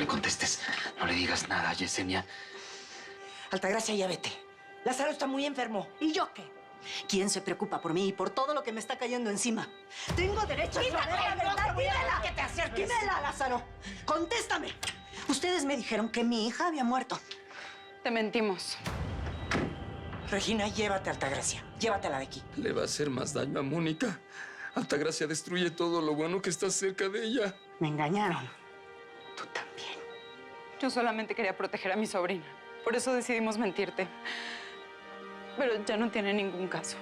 le contestes. No le digas nada a Yesenia. Altagracia, ya vete. Lázaro está muy enfermo. ¿Y yo qué? ¿Quién se preocupa por mí y por todo lo que me está cayendo encima? Tengo derecho a saber la verdad. ¡Dímela! ¿Qué te acerques? ¡Dímela, Lázaro! ¡Contéstame! Ustedes me dijeron que mi hija había muerto. Te mentimos. Regina, llévate a Altagracia. Llévatela de aquí. Le va a hacer más daño a Mónica. Altagracia destruye todo lo bueno que está cerca de ella. Me engañaron. Tú también. Yo solamente quería proteger a mi sobrina. Por eso decidimos mentirte. Pero ya no tiene ningún caso.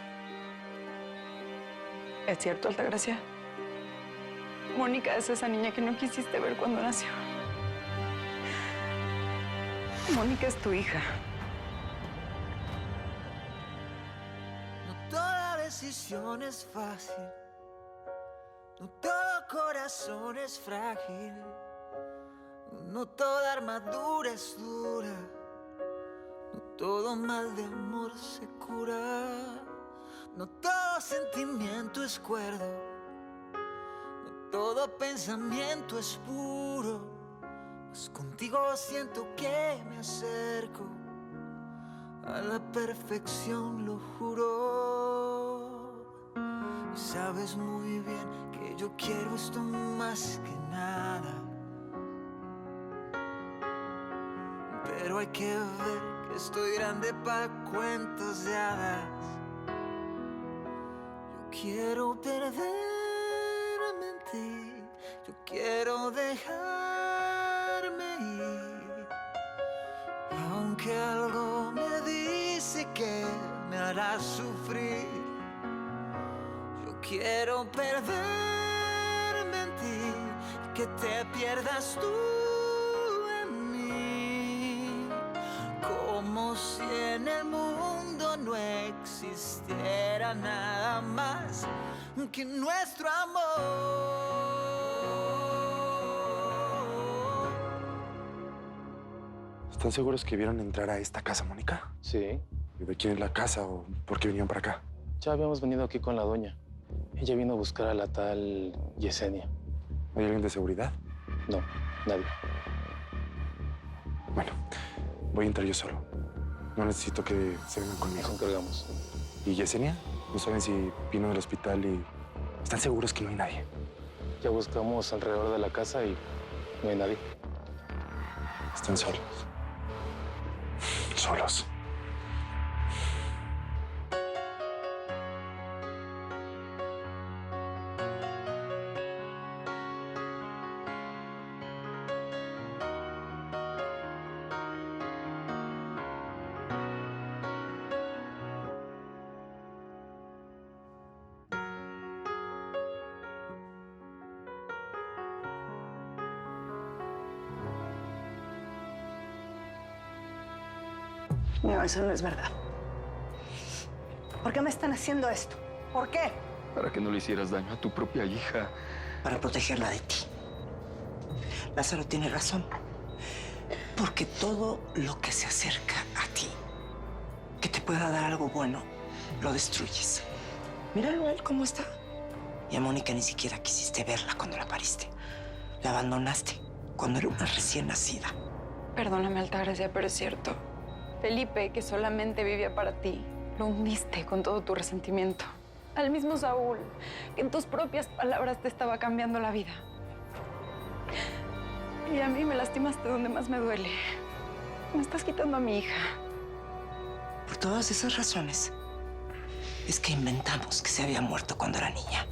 ¿Es cierto, Altagracia? Mónica es esa niña que no quisiste ver cuando nació. Mónica es tu hija. No toda decisión es fácil. No todo corazón es frágil. No toda armadura es dura. No todo mal de amor se cura. No todo sentimiento es cuerdo. No todo pensamiento es puro. Pues contigo siento que me acerco a la perfección, lo juro. Y sabes muy bien que yo quiero esto más que nada. Pero hay que ver que estoy grande para cuentos de hadas. Yo quiero perderme en ti. Yo quiero dejarme ir. Aunque algo me dice que me hará sufrir. Yo quiero perderme en ti y que te pierdas tú en mí. Como si en el mundo no existiera nada más que nuestro amor. ¿Están seguros que vieron entrar a esta casa, Mónica? Sí, ¿Y de quién es la casa o por qué venían para acá? ya habíamos venido aquí con la doña. Ella vino a buscar a la tal Yesenia. ¿Hay alguien de seguridad? No, nadie. Bueno, voy a entrar yo solo. No necesito que se vengan conmigo. Nos encargamos. ¿Y Yesenia? No saben si vino del hospital y... ¿Están seguros que no hay nadie? Ya buscamos alrededor de la casa y no hay nadie. Están solos. Solos. No, eso no es verdad. ¿Por qué me están haciendo esto? ¿Por qué? Para que no le hicieras daño a tu propia hija. Para protegerla de ti. Lázaro tiene razón. Porque todo lo que se acerca a ti, que te pueda dar algo bueno, lo destruyes. Míralo a él cómo está. Y a Mónica ni siquiera quisiste verla cuando la pariste. La abandonaste cuando era una recién nacida. Perdóname, Altagracia, pero es cierto. Felipe, que solamente vivía para ti, lo hundiste con todo tu resentimiento. Al mismo Saúl, que en tus propias palabras te estaba cambiando la vida. Y a mí me lastimaste donde más me duele. Me estás quitando a mi hija. Por todas esas razones, es que inventamos que se había muerto cuando era niña.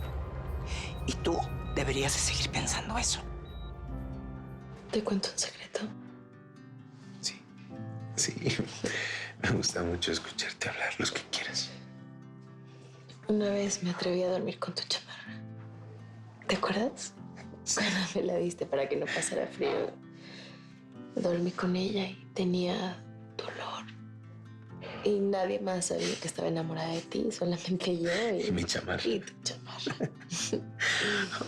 Y tú deberías de seguir pensando eso. ¿Te cuento un secreto? Sí, me gusta mucho escucharte hablar, los que quieras. Una vez me atreví a dormir con tu chamarra. ¿Te acuerdas? Sí. Cuando me la diste para que no pasara frío. Dormí con ella y tenía dolor. Y nadie más sabía que estaba enamorada de ti, solamente yo Y mi chamarra. Y tu chamarra.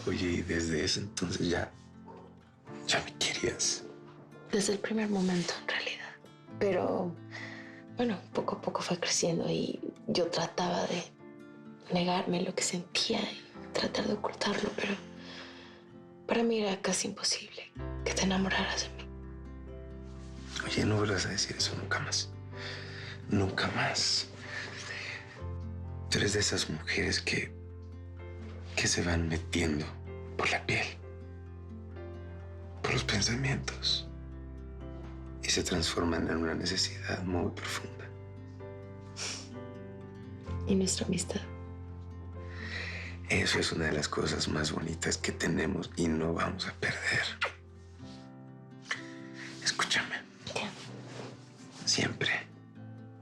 Oye, y desde ese entonces ya me querías. Desde el primer momento, en realidad. Pero, bueno, poco a poco fue creciendo y yo trataba de negarme lo que sentía y tratar de ocultarlo, pero para mí era casi imposible que te enamoraras de mí. Oye, no vuelvas a decir eso nunca más. Nunca más. Tú eres de esas mujeres que se van metiendo por la piel, por los pensamientos, y se transforman en una necesidad muy profunda. ¿Y nuestra amistad? Eso es una de las cosas más bonitas que tenemos y no vamos a perder. Escúchame. ¿Qué? Siempre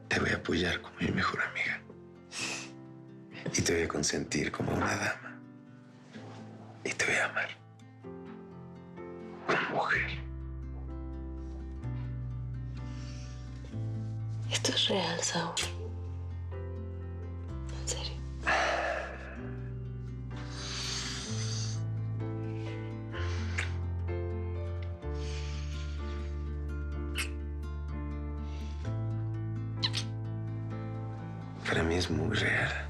te voy a apoyar como mi mejor amiga. Y te voy a consentir como una dama. Y te voy a amar como mujer. Esto es real, Saúl. En serio. Para mí es muy real.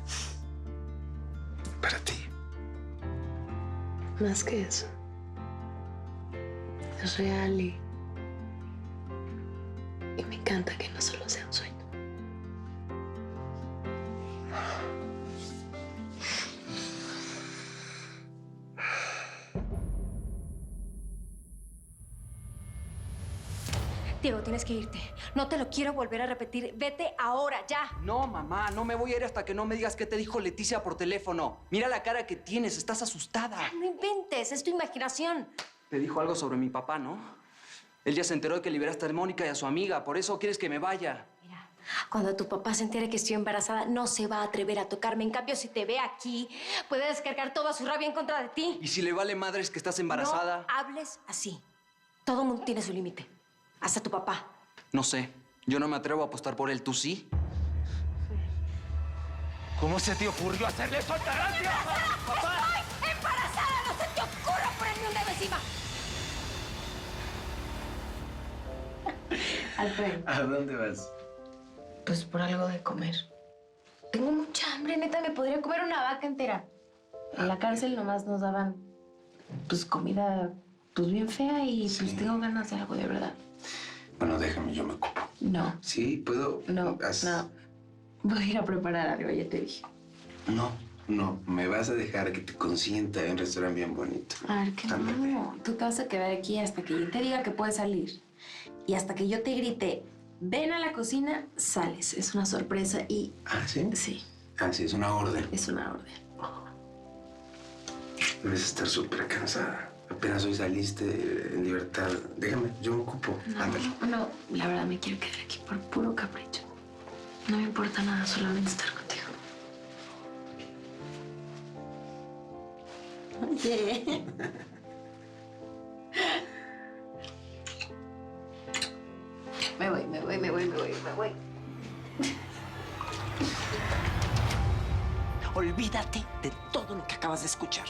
Para ti. Más que eso. Es real y me encanta que no solo sea un sueño. Diego, tienes que irte. No te lo quiero volver a repetir. Vete ahora, ya. No, mamá, no me voy a ir hasta que no me digas qué te dijo Leticia por teléfono. Mira la cara que tienes, estás asustada. No inventes, es tu imaginación. Te dijo algo sobre mi papá, ¿no? Él ya se enteró de que liberaste a Mónica y a su amiga, por eso quieres que me vaya. Mira, cuando tu papá se entere que estoy embarazada, no se va a atrever a tocarme. En cambio, si te ve aquí, puede descargar toda su rabia en contra de ti. ¿Y si le vale madres que estás embarazada? No hables así. Todo mundo tiene su límite. Hasta tu papá. No sé, yo no me atrevo a apostar por él, ¿tú sí? ¿Cómo se te ocurrió hacerle eso a Gracia? ¡Papá! ¡Estoy embarazada! ¡No se te ocurra ponerme un dedo encima! Alfred, ¿A dónde vas? pues por algo de comer. Tengo mucha hambre, neta, me podría comer una vaca entera. En la cárcel nomás nos daban, pues, comida, pues, bien fea y pues tengo ganas de algo de verdad. Bueno, déjame, yo me ocupo. No. Sí, puedo. No. Voy a ir a preparar algo, ya te dije. No, me vas a dejar que te consienta en un restaurante bien bonito. A ver, que no. Tú te vas a quedar aquí hasta que yo te diga que puedes salir. Y hasta que yo te grite, ven a la cocina, sales. Es una sorpresa y... ¿Ah, sí? Sí. Ah, sí, es una orden. Es una orden. Debes estar súper cansada. Apenas hoy saliste en libertad. Déjame, yo me ocupo. Ándale. No, la verdad me quiero quedar aquí por puro capricho. No me importa nada, solamente estar contigo. Oye. Me voy. Olvídate de todo lo que acabas de escuchar.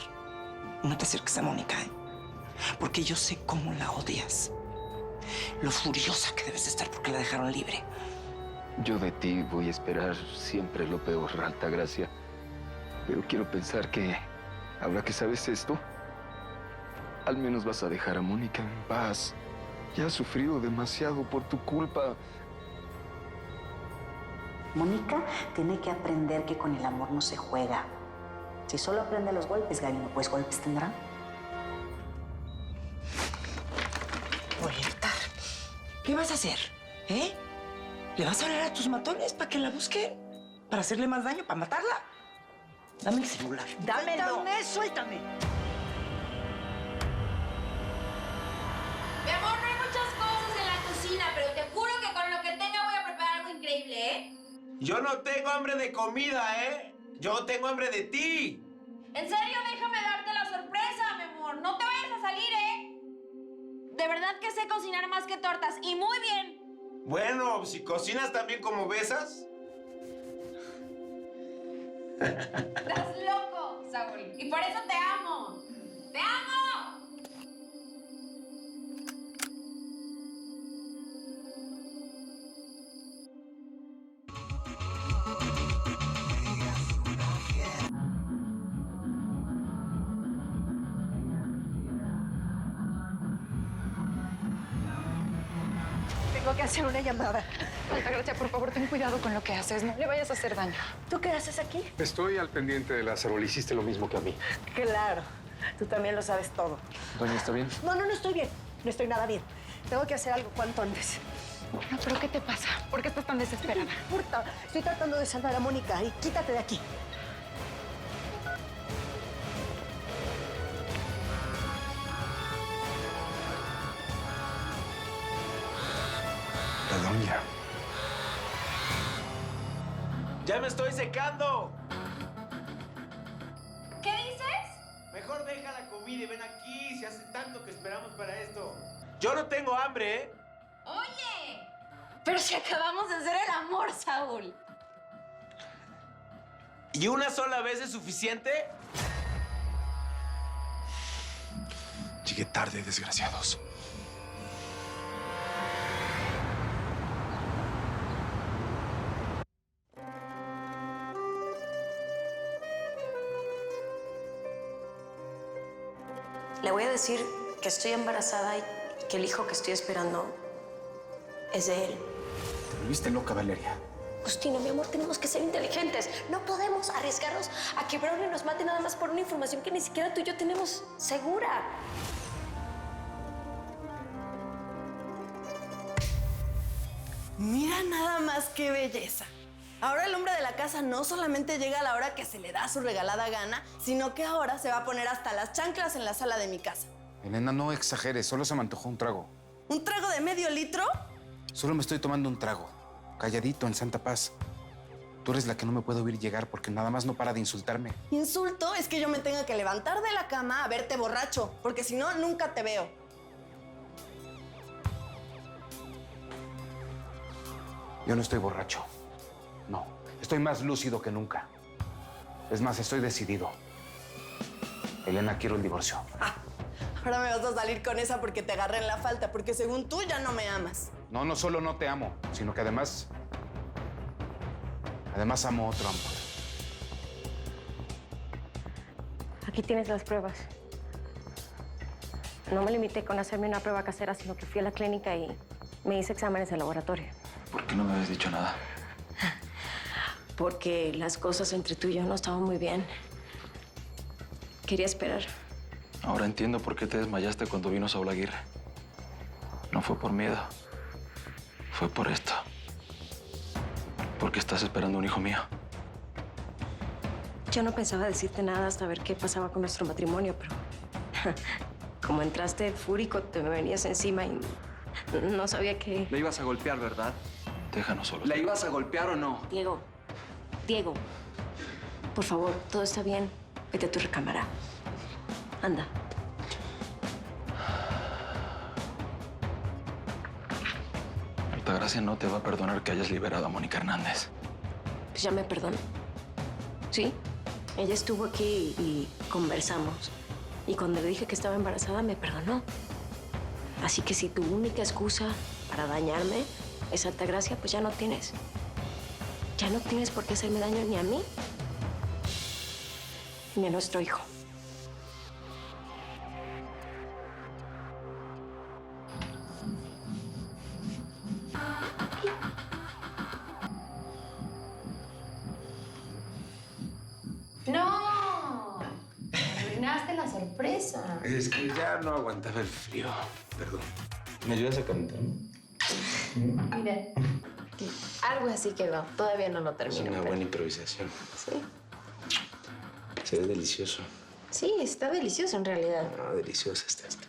No te acerques a Mónica, ¿eh? Porque yo sé cómo la odias. Lo furiosa que debes estar porque la dejaron libre. Yo de ti voy a esperar siempre lo peor, Altagracia. Pero quiero pensar que, ahora que sabes esto, al menos vas a dejar a Mónica en paz. Ya ha sufrido demasiado por tu culpa. Mónica tiene que aprender que con el amor no se juega. Si solo aprende los golpes, Gabino, pues golpes tendrá. Voy a evitar. ¿Qué vas a hacer? ¿Eh? ¿Le vas a hablar a tus matones para que la busquen? ¿Para hacerle más daño? ¿Para matarla? Dame el celular. ¡Dámelo! ¡Suéltame! Mi amor, no hay muchas cosas en la cocina, pero te juro que con lo que tenga voy a preparar algo increíble, ¿eh? Yo no tengo hambre de comida, ¿eh? Yo tengo hambre de ti. En serio, déjame darte la sorpresa, mi amor. No te vayas a salir, ¿eh? De verdad que sé cocinar más que tortas, y muy bien. Bueno, si cocinas también como besas. Estás loco, Saúl. Y por eso te amo. ¡Te amo! Tengo que hacer una llamada. Altagracia, por favor, ten cuidado con lo que haces. No le vayas a hacer daño. ¿Tú qué haces aquí? Estoy al pendiente de Lázaro. Le hiciste lo mismo que a mí. Claro. Tú también lo sabes todo. Doña, ¿está bien? No estoy bien. No estoy nada bien. Tengo que hacer algo cuanto antes. No, pero ¿qué te pasa? ¿Por qué estás tan desesperada? No importa. Estoy tratando de salvar a Mónica y quítate de aquí. La doña. ¡Ya me estoy secando! ¿Qué dices? Mejor deja la comida y ven aquí. Si hace tanto que esperamos para esto. Yo no tengo hambre, ¿eh? Oye, pero si acabamos de hacer el amor, Saúl. ¿Y una sola vez es suficiente? Llegué tarde, desgraciados. Le voy a decir que estoy embarazada y que el hijo que estoy esperando es de él. Te volviste loca, Valeria. Agustino, mi amor, tenemos que ser inteligentes. No podemos arriesgarnos a que Braulio nos mate nada más por una información que ni siquiera tú y yo tenemos segura. Mira nada más qué belleza. Ahora el hombre de la casa no solamente llega a la hora que se le da su regalada gana, sino que ahora se va a poner hasta las chanclas en la sala de mi casa. Elena, no exageres. Solo se me antojó un trago. ¿Un trago de medio litro? Solo me estoy tomando un trago. Calladito, en santa paz. Tú eres la que no me puede oír llegar porque nada más no para de insultarme. Insulto es que yo me tenga que levantar de la cama a verte borracho, porque si no, nunca te veo. Yo no estoy borracho. No. Estoy más lúcido que nunca. Es más, estoy decidido. Elena, quiero el divorcio. Ahora me vas a salir con esa porque te agarré en la falta, porque según tú ya no me amas. No, no solo no te amo, sino que además amo a otro amor. Aquí tienes las pruebas. No me limité con hacerme una prueba casera, sino que fui a la clínica y me hice exámenes de laboratorio. ¿Por qué no me habías dicho nada? Porque las cosas entre tú y yo no estaban muy bien. Quería esperar. Ahora entiendo por qué te desmayaste cuando vino Saúl Aguirre. No fue por miedo. Fue por esto. Porque estás esperando un hijo mío. Yo no pensaba decirte nada hasta ver qué pasaba con nuestro matrimonio, pero como entraste fúrico, te me venías encima y no sabía que... Le ibas a golpear, ¿verdad? Déjanos solos. ¿La ibas a golpear o no? Diego, por favor, todo está bien. Vete a tu recámara. Anda. Altagracia no te va a perdonar que hayas liberado a Mónica Hernández. Pues ya me perdonó. Sí, ella estuvo aquí y conversamos. Y cuando le dije que estaba embarazada, me perdonó. Así que si tu única excusa para dañarme es Altagracia, pues ya no tienes. Ya no tienes por qué hacerme daño ni a mí, ni a nuestro hijo. ¡No! Arruinaste la sorpresa. Es que ya no aguantaba el frío. Perdón. ¿Me ayudas a calentarme? Mira, algo así quedó. Todavía no lo Es termino. una pero- buena improvisación. Sí. Se ve delicioso. Sí, está delicioso en realidad. No, deliciosa está esta.